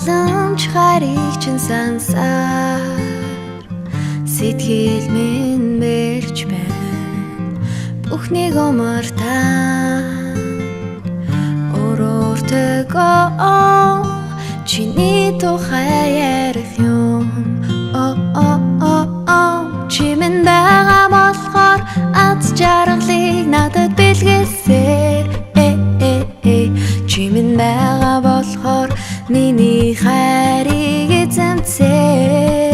боломж харийг чин сансаар сэтгэл минь мэрч байна бүхнийг умартаа өөртөө чиний тухай ярих юм чи минь байгаа болохоор аз жаргалыг надад бэлгээсээр чи минь байгаа болохоор миний хайрыг эзэмсээр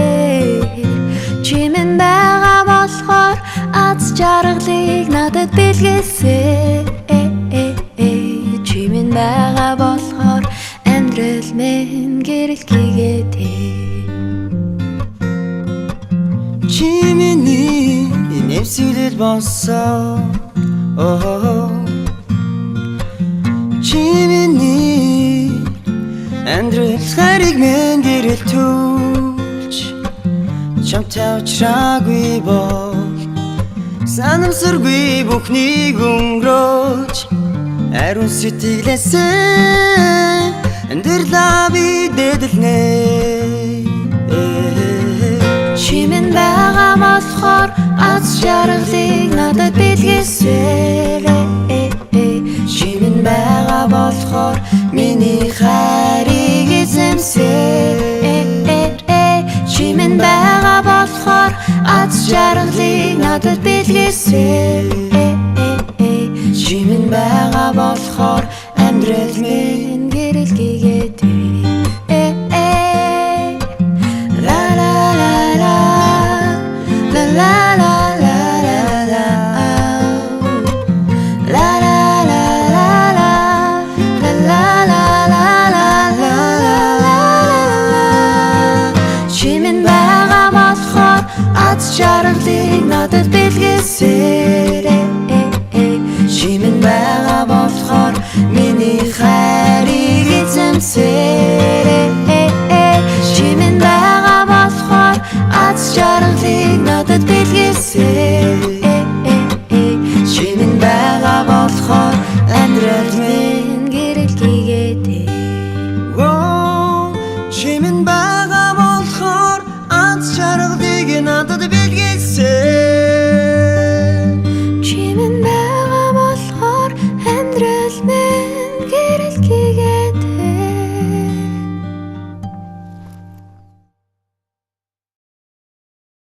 чи минь байгаа болохоор аз жаргалыг надад бэлгээсээр чи минь байгаа болохоор амьдрал минь гэрэлтгээд чи миний нэвсэлэл болсон чи миний амьдрал хайрыг минь гэрэлтүүлж чамтай уулзраагүй бол санамсаргүй бүхнийг өнгөрөөж ариун сэтгэлээсээ амьдралаа би дэдэлнэ чи минь байгаа болохоор аз жаргалыг надад бэлгээсээр чи минь байгаа болохоор миний хайрыг эзэмсээр чи минь байгаа болохоор аз жаргалыг надад бэлгээсээр чи минь байгаа болохоор амьдрал минь гэрэлтгээд